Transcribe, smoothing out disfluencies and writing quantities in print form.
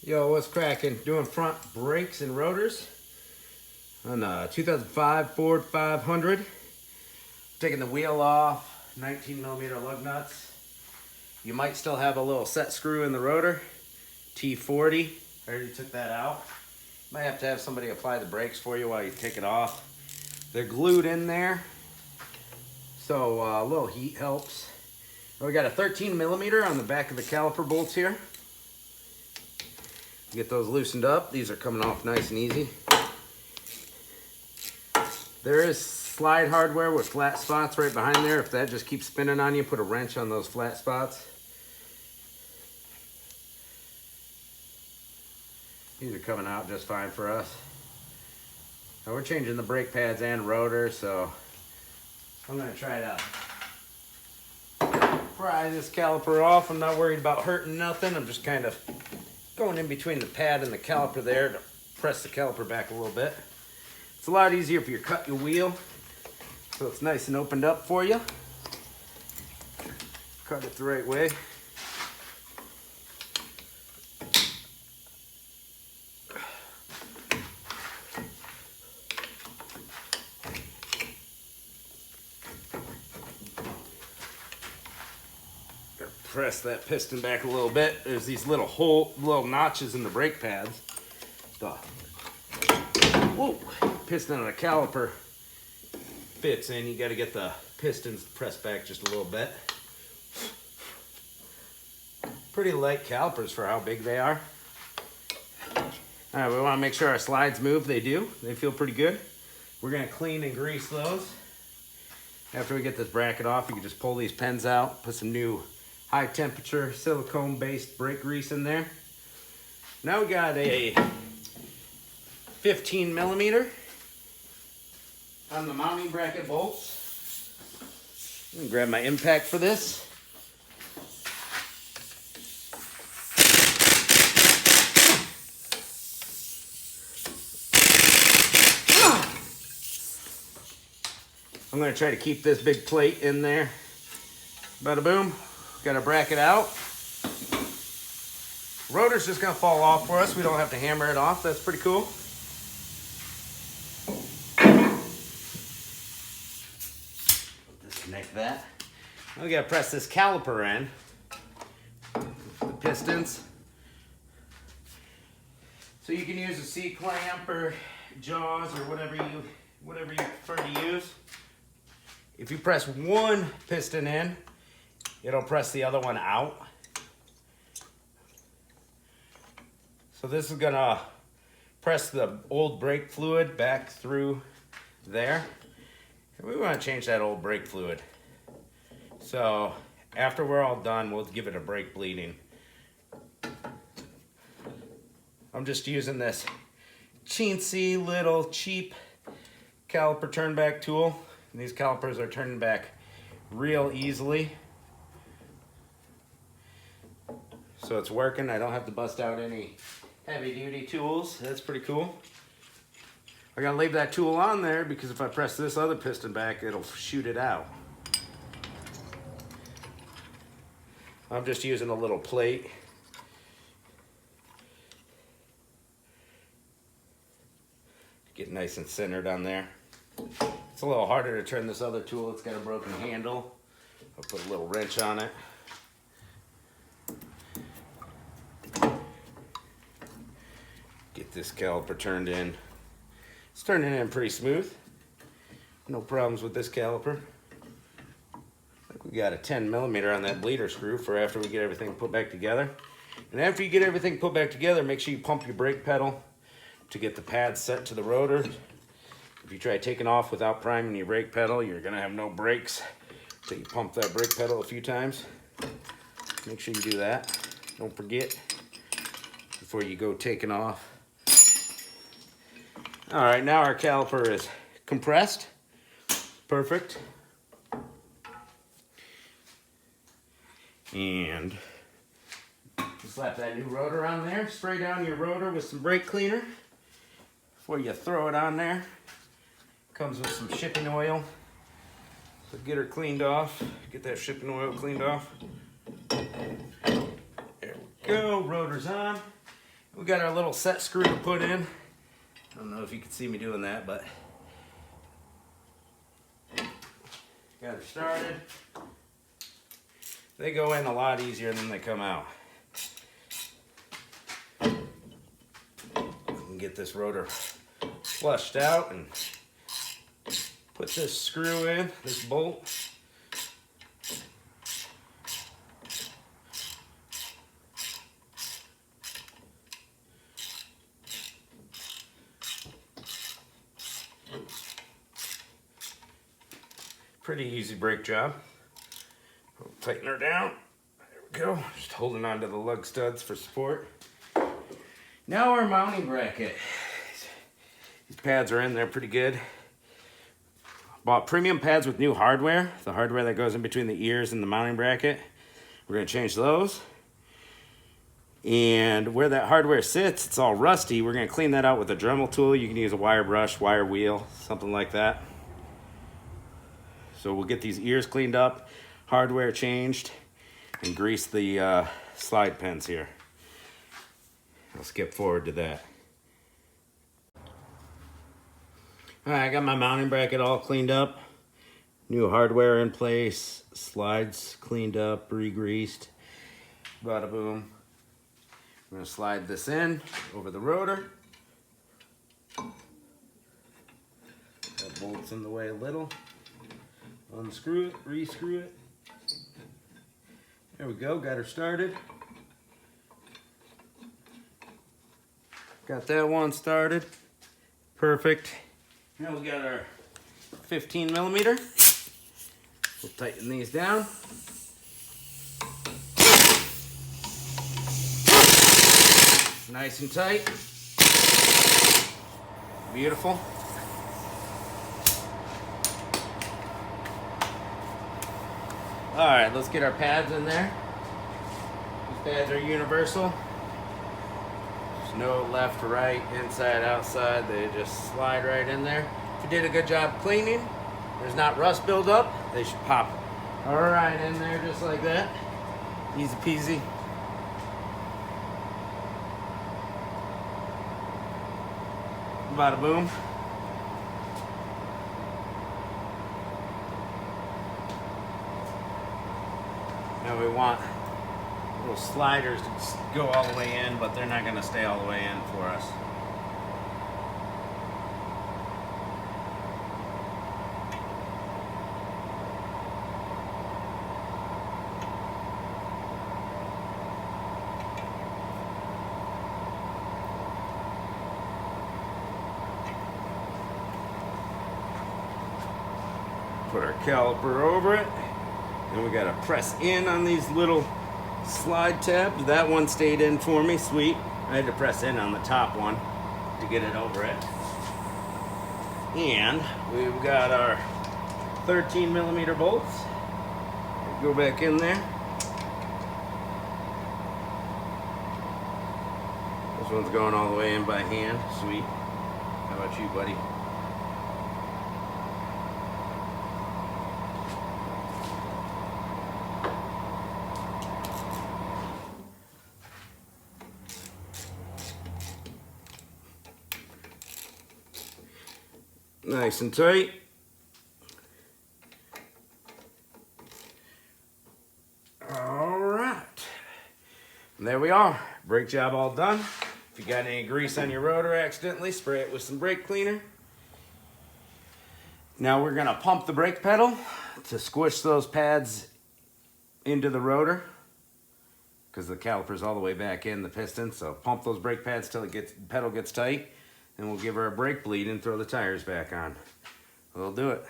Yo, what's cracking? Doing front brakes and rotors on a 2005 Ford 500. Taking the wheel off, 19mm lug nuts. You might still have a little set screw in the rotor, T40. I already took that out. Might have to have somebody apply the brakes for you while you take it off. They're glued in there, so a little heat helps. We got a 13mm on the back of the caliper bolts here. Get those loosened up. These are coming off nice and easy. There is slide hardware with flat spots right behind there. If that just keeps spinning on you, put a wrench on those flat spots. These are coming out just fine for us. Now we're changing the brake pads and rotor, so I'm gonna try to pry this caliper off. I'm not worried about hurting nothing. I'm just kind of going in between the pad and the caliper there to press the caliper back a little bit. It's a lot easier if you cut your wheel, so it's nice and opened up for you. Cut it the right way. Press that piston back a little bit. There's these little notches in the brake pads. The piston on the caliper fits in. You got to get the pistons pressed back just a little bit. Pretty light calipers for how big they are. All right, we want to make sure our slides move. They do. They feel pretty good. We're going to clean and grease those. After we get this bracket off, you can just pull these pens out, put some new high temperature silicone based brake grease in there. Now we got a 15mm on the mounting bracket bolts. I'm gonna grab my impact for this. I'm gonna try to keep this big plate in there. Bada boom. Got to bracket out. Rotor's just going to fall off for us. We don't have to hammer it off. That's pretty cool. Disconnect that. Now we got to press this caliper in. The pistons. So you can use a C-clamp or jaws or whatever you prefer to use. If you press one piston in, it'll press the other one out. So this is gonna press the old brake fluid back through there. And we wanna change that old brake fluid. So after we're all done, we'll give it a brake bleeding. I'm just using this chintzy little cheap caliper turn back tool. And these calipers are turning back real easily. So it's working. I don't have to bust out any heavy duty tools. That's pretty cool. I gotta leave that tool on there because if I press this other piston back, it'll shoot it out. I'm just using a little plate. Get nice and centered on there. It's a little harder to turn this other tool. It's got a broken handle. I'll put a little wrench on it. Get this caliper turned in. It's turning in pretty smooth. No problems with this caliper. I think we got a 10mm on that bleeder screw for after we get everything put back together. And after you get everything put back together, make sure you pump your brake pedal to get the pads set to the rotor. If you try taking off without priming your brake pedal, you're gonna have no brakes until you pump that brake pedal a few times. Make sure you do that. Don't forget before you go taking off. All right, now our caliper is compressed. Perfect. And slap that new rotor on there. Spray down your rotor with some brake cleaner before you throw it on there. Comes with some shipping oil. So get her cleaned off. Get that shipping oil cleaned off. There we go. Rotor's on. We got our little set screw to put in. I don't know if you can see me doing that, but got her started. They go in a lot easier than they come out. We can get this rotor flushed out and put this screw in, this bolt. Pretty easy brake job. We'll tighten her down. There we go. Just holding on to the lug studs for support. Now our mounting bracket. These pads are in there pretty good. Bought premium pads with new hardware. The hardware that goes in between the ears and the mounting bracket. We're going to change those. And where that hardware sits, it's all rusty. We're going to clean that out with a Dremel tool. You can use a wire brush, wire wheel, something like that. So we'll get these ears cleaned up, hardware changed, and grease the slide pins here. I'll skip forward to that. All right, I got my mounting bracket all cleaned up. New hardware in place, slides cleaned up, re-greased. Bada boom. I'm gonna slide this in over the rotor. That bolt's in the way a little. Unscrew it, re-screw it. There we go, got her started. Got that one started. Perfect. Now we got our 15 millimeter. We'll tighten these down. Nice and tight. Beautiful. All right, let's get our pads in there. These pads are universal. There's no left, right, inside, outside. They just slide right in there. If you did a good job cleaning, there's not rust buildup, they should pop all right in there just like that. Easy peasy. Bada boom. Now we want little sliders to go all the way in, but they're not going to stay all the way in for us. Put our caliper over it. And we gotta press in on these little slide tabs. That one stayed in for me, sweet. I had to press in on the top one to get it over it. And we've got our 13 millimeter bolts. Go back in there. This one's going all the way in by hand, sweet. How about you, buddy? Nice and tight. All right. And there we are. Brake job all done. If you got any grease on your rotor accidentally, spray it with some brake cleaner. Now we're gonna pump the brake pedal to squish those pads into the rotor because the caliper's all the way back in the piston. So pump those brake pads till the pedal gets tight. And we'll give her a brake bleed and throw the tires back on. We'll do it.